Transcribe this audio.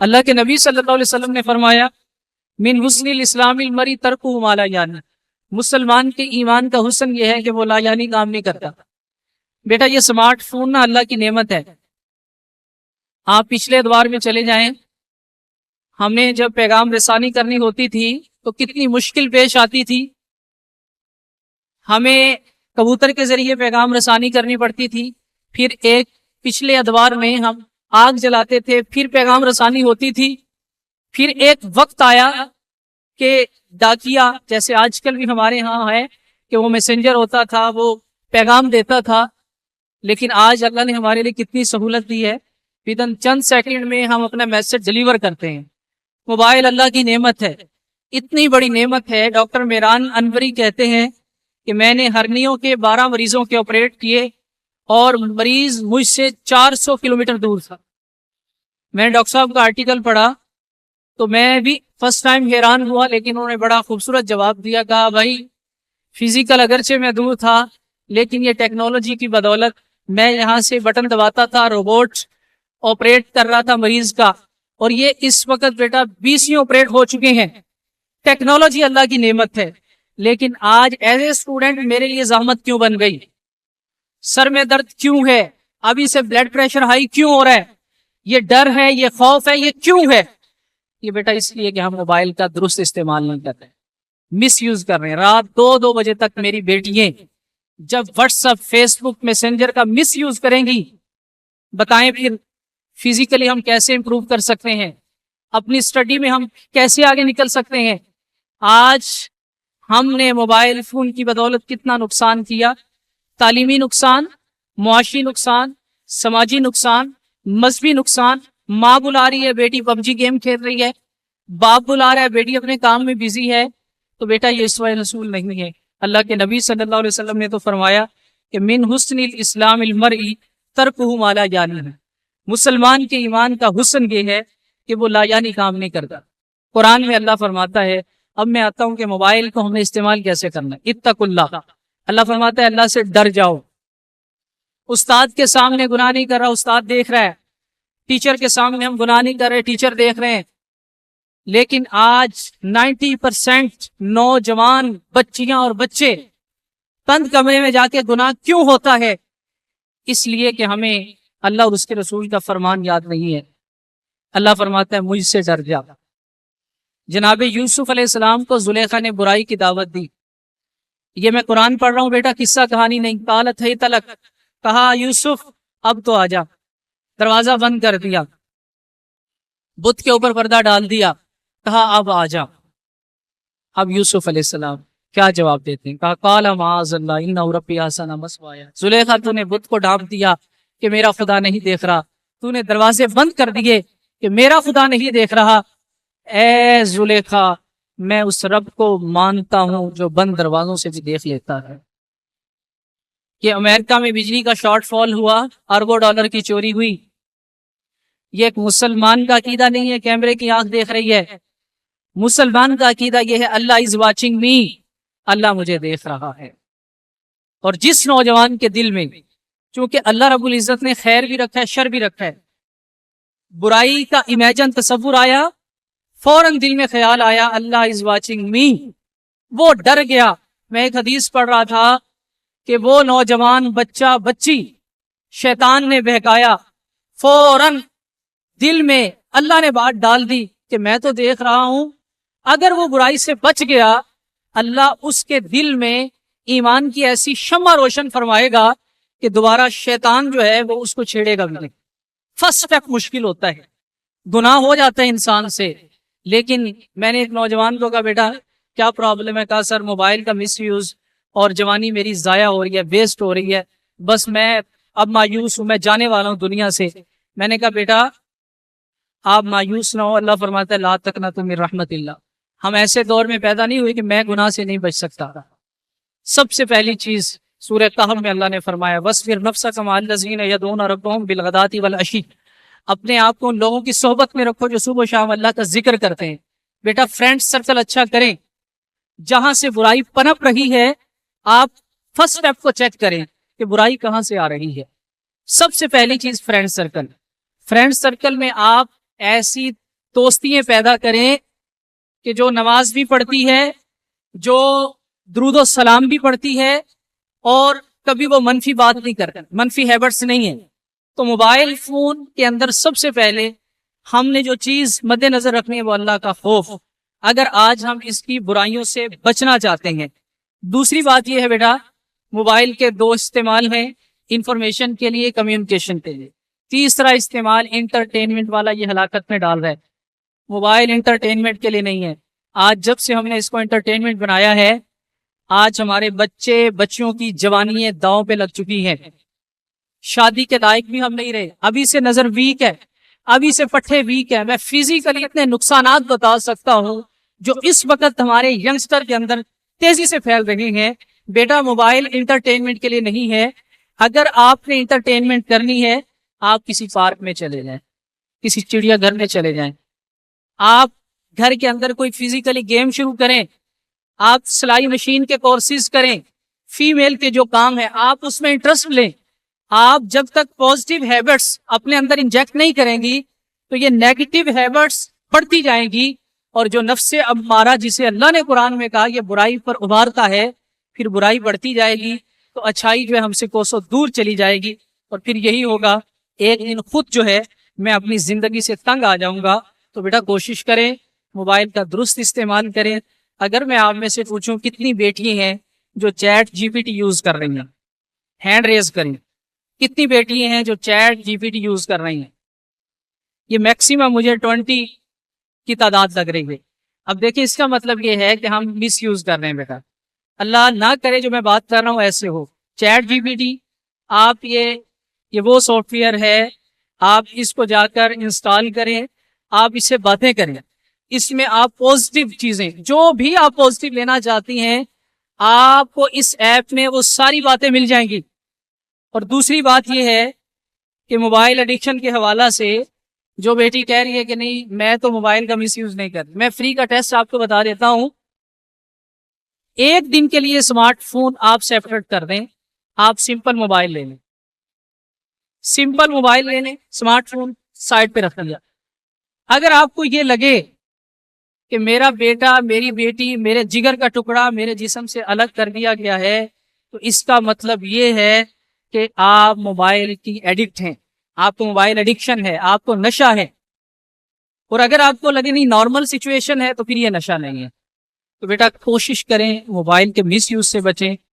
اللہ کے نبی صلی اللہ علیہ وسلم نے فرمایا من حسن الاسلام المری ترکہ ما لا یعنی، مسلمان کے ایمان کا حسن یہ ہے کہ وہ لا یعنی کام نہیں کرتا۔ بیٹا یہ سمارٹ فون نا اللہ کی نعمت ہے۔ آپ پچھلے ادوار میں چلے جائیں، ہمیں جب پیغام رسانی کرنی ہوتی تھی تو کتنی مشکل پیش آتی تھی۔ ہمیں کبوتر کے ذریعے پیغام رسانی کرنی پڑتی تھی، پھر ایک پچھلے ادوار میں ہم آگ جلاتے تھے، پھر پیغام رسانی ہوتی تھی۔ پھر ایک وقت آیا کہ ڈاکیا جیسے آج کل بھی ہمارے ہاں ہے کہ وہ میسنجر ہوتا تھا، وہ پیغام دیتا تھا، لیکن آج اللہ نے ہمارے لیے کتنی سہولت دی ہے، ودن چند سیکنڈ میں ہم اپنا میسج ڈیلیور کرتے ہیں۔ موبائل اللہ کی نعمت ہے، اتنی بڑی نعمت ہے۔ ڈاکٹر میران انوری کہتے ہیں کہ میں نے ہرنیوں کے 12 مریضوں کے آپریٹ کیے اور مریض مجھ سے 400 کلومیٹر دور تھا۔ میں نے ڈاکٹر صاحب کا آرٹیکل پڑھا تو میں بھی فرسٹ ٹائم حیران ہوا، لیکن انہوں نے بڑا خوبصورت جواب دیا، کہا بھائی فزیکل اگرچہ میں دور تھا لیکن یہ ٹیکنالوجی کی بدولت میں یہاں سے بٹن دباتا تھا، روبوٹ آپریٹ کر رہا تھا مریض کا، اور یہ اس وقت بیٹا 20 آپریٹ ہو چکے ہیں۔ ٹیکنالوجی اللہ کی نعمت ہے، لیکن آج ایز اے اسٹوڈنٹ میرے لیے زحمت کیوں بن گئی؟ سر میں درد کیوں ہے؟ ابھی سے بلڈ پریشر ہائی کیوں ہو رہا ہے؟ یہ ڈر ہے، یہ خوف ہے، یہ کیوں ہے؟ یہ بیٹا اس لیے کہ ہم موبائل کا درست استعمال نہیں کرتے، مس یوز کر رہے ہیں۔ رات 2 بجے تک میری بیٹیاں جب واٹس ایپ، فیس بک، میسنجر کا مس یوز کریں گی، بتائیں پھر فزیکلی ہم کیسے امپروو کر سکتے ہیں؟ اپنی اسٹڈی میں ہم کیسے آگے نکل سکتے ہیں؟ آج ہم نے موبائل فون کی بدولت کتنا نقصان کیا، تعلیمی نقصان، معاشی نقصان، سماجی نقصان، مذہبی نقصان۔ ماں بلا رہی ہے، بیٹی پب جی گیم کھیل رہی ہے، باپ بلا رہا ہے، بیٹی اپنے کام میں بزی ہے، تو بیٹا یہ اسوہ رسول نہیں ہے۔ اللہ کے نبی صلی اللہ علیہ وسلم نے تو فرمایا کہ من حسن الاسلام المرئی ترکہ ما لا یعنی، مسلمان کے ایمان کا حسن یہ ہے کہ وہ لا یعنی کام نہیں کرتا۔ قرآن میں اللہ فرماتا ہے، اب میں آتا ہوں کہ موبائل کو ہمیں استعمال کیسے کرنا ہے۔ اتقوا اللہ، اللہ فرماتا ہے اللہ سے ڈر جاؤ۔ استاد کے سامنے گناہ نہیں کر رہا، استاد دیکھ رہا ہے۔ ٹیچر کے سامنے ہم گناہ نہیں کر رہے، ٹیچر دیکھ رہے ہیں۔ لیکن آج 90% نوجوان بچیاں اور بچے بند کمرے میں جا کے گناہ کیوں ہوتا ہے؟ اس لیے کہ ہمیں اللہ اور اس کے رسول کا فرمان یاد نہیں ہے۔ اللہ فرماتا ہے مجھ سے ڈر جا۔ جناب یوسف علیہ السلام کو زلیخا نے برائی کی دعوت دی۔ یہ میں قرآن پڑھ رہا ہوں بیٹا، قصہ کہانی نہیں۔ قالت ہیت لک، کہا یوسف اب تو آ جا۔ دروازہ بند کر دیا، بت کے اوپر پردہ ڈال دیا، کہا اب آ جا۔ اب یوسف علیہ السلام کیا جواب دیتے ہیں؟ کہا قال معاذ اللہ انہ ربی احسن مثوایا۔ زلیخا تو نے بت کو ڈانپ دیا کہ میرا خدا نہیں دیکھ رہا، تو نے دروازے بند کر دیے کہ میرا خدا نہیں دیکھ رہا۔ اے زلیخا، میں اس رب کو مانتا ہوں جو بند دروازوں سے بھی دیکھ لیتا ہے۔ کہ امریکہ میں بجلی کا شارٹ فال ہوا، اربوں ڈالر کی چوری ہوئی، یہ ایک مسلمان کا عقیدہ نہیں ہے کیمرے کی آنکھ دیکھ رہی ہے۔ مسلمان کا عقیدہ یہ ہے اللہ از واچنگ می، اللہ مجھے دیکھ رہا ہے۔ اور جس نوجوان کے دل میں، چونکہ اللہ رب العزت نے خیر بھی رکھا ہے، شر بھی رکھا ہے، برائی کا امیجن تصور آیا، فوراً دل میں خیال آیا اللہ از واچنگ می، وہ ڈر گیا۔ میں ایک حدیث پڑھ رہا تھا کہ وہ نوجوان بچہ بچی شیطان نے بہکایا، فوراً دل میں اللہ نے بات ڈال دی کہ میں تو دیکھ رہا ہوں۔ اگر وہ برائی سے بچ گیا، اللہ اس کے دل میں ایمان کی ایسی شمع روشن فرمائے گا کہ دوبارہ شیطان جو ہے وہ اس کو چھیڑے گا بھی نہیں۔ فرسٹ سٹیپ مشکل ہوتا ہے، گناہ ہو جاتا ہے انسان سے۔ لیکن میں نے ایک نوجوان کو کہا بیٹا کیا پرابلم ہے؟ کہا سر موبائل کا مس یوز اور جوانی میری ضائع ہو رہی ہے، ویسٹ ہو رہی ہے، بس میں اب مایوس ہوں، میں جانے والا ہوں دنیا سے۔ میں نے کہا بیٹا آپ مایوس نہ ہو، اللہ فرماتا ہے لا تقنطوا من رحمت اللہ۔ ہم ایسے دور میں پیدا نہیں ہوئے کہ میں گناہ سے نہیں بچ سکتا۔ سب سے پہلی چیز سورہ کہف میں اللہ نے فرمایا وَاصْبِرْ نَفْسَكَ مَعَ الَّذِينَ يَدْعُونَ رَبَّهُمْ بِالْغَدَاةِ وَالْعَشِيِّ، اپنے آپ کو ان لوگوں کی صحبت میں رکھو جو صبح و شام اللہ کا ذکر کرتے ہیں۔ بیٹا فرینڈ سرکل اچھا کریں، جہاں سے برائی پنپ رہی ہے آپ فرسٹ اسٹیپ کو چیک کریں کہ برائی کہاں سے آ رہی ہے۔ سب سے پہلی چیز فرینڈ سرکل۔ فرینڈ سرکل میں آپ ایسی دوستیاں پیدا کریں کہ جو نماز بھی پڑھتی ہے, جو درود و سلام بھی پڑھتی ہے, اور کبھی وہ منفی بات نہیں کرتا, منفی ہیبٹس نہیں ہے. تو موبائل فون کے اندر سب سے پہلے ہم نے جو چیز مد نظر رکھنی ہے وہ اللہ کا خوف, اگر آج ہم اس کی برائیوں سے بچنا چاہتے ہیں. دوسری بات یہ ہے بیٹا, موبائل کے دو استعمال ہیں, انفارمیشن کے لیے, کمیونیکیشن کے لیے. تیسرا استعمال انٹرٹینمنٹ والا یہ ہلاکت میں ڈال رہا ہے. موبائل انٹرٹینمنٹ کے لیے نہیں ہے. آج جب سے ہم نے اس کو انٹرٹینمنٹ بنایا ہے, آج ہمارے بچیوں کی جوانیاں داؤں پہ لگ چکی ہیں. شادی کے لائق بھی ہم نہیں رہے, ابھی سے نظر ویک ہے, ابھی سے پٹھے ویک ہے. میں فزیکلی اتنے نقصانات بتا سکتا ہوں جو اس وقت ہمارے ینگسٹر کے اندر تیزی سے پھیل رہے ہیں. بیٹا موبائل انٹرٹینمنٹ کے لیے نہیں ہے. اگر آپ نے انٹرٹینمنٹ کرنی ہے, آپ کسی پارک میں چلے جائیں, کسی چڑیا گھر میں چلے جائیں, آپ گھر کے اندر کوئی فزیکلی گیم شروع کریں, آپ سلائی مشین کے کورسز کریں, فیمیل کے جو کام ہے آپ اس میں انٹرسٹ لیں. آپ جب تک پازیٹیو ہیبٹس اپنے اندر انجیکٹ نہیں کریں گی تو یہ نیگیٹو ہیبٹس بڑھتی جائیں گی, اور جو نفس امارہ جسے اللہ نے قرآن میں کہا یہ برائی پر ابھارتا ہے, پھر برائی بڑھتی جائے گی تو اچھائی جو ہے ہم سے کوسوں دور چلی جائے گی, اور پھر یہی ہوگا ایک دن خود جو ہے میں اپنی زندگی سے تنگ آ جاؤں گا. تو بیٹا کوشش کریں موبائل کا درست استعمال کریں. اگر میں آپ میں سے پوچھوں کتنی بیٹی ہیں جو ChatGPT use کر رہی ہیں, ہینڈ ریز کریں. کتنی بیٹی ہیں جو ChatGPT use کر رہی ہیں؟ یہ میکسیمم مجھے 20 کی تعداد لگ رہی ہے. اب دیکھیں اس کا مطلب یہ ہے کہ ہم مس یوز کر رہے ہیں. بیٹا اللہ نہ کرے جو میں بات کر رہا ہوں ایسے ہو. چیٹ جی پی ٹی آپ یہ وہ سافٹ ویئر ہے, آپ اس کو جا کر انسٹال کریں, آپ اس سے باتیں کریں. اس میں آپ پازیٹیو چیزیں جو بھی آپ پازیٹیو لینا چاہتی ہیں آپ کو اس ایپ میں وہ ساری باتیں مل جائیں گی. اور دوسری بات یہ ہے کہ موبائل ایڈکشن کے حوالہ سے جو بیٹی کہہ رہی ہے کہ نہیں میں تو موبائل کا مس یوز نہیں کرتی, میں فری کا ٹیسٹ آپ کو بتا دیتا ہوں. ایک دن کے لیے اسمارٹ فون آپ سیپریٹ کر دیں, آپ سمپل موبائل لے لیں, سمپل موبائل لے لیں, اسمارٹ فون سائڈ پہ رکھ لیا. اگر آپ کو یہ لگے کہ میرا بیٹا میری بیٹی میرے جگر کا ٹکڑا میرے جسم سے الگ کر دیا گیا ہے, تو اس کا مطلب یہ ہے کہ آپ موبائل کی ایڈکٹ ہیں, آپ کو موبائل ایڈکشن ہے, آپ کو نشہ ہے. اور اگر آپ کو لگے نہیں نارمل سچویشن ہے تو پھر یہ نشہ نہیں ہے. تو بیٹا کوشش کریں موبائل کے مس یوز سے بچیں.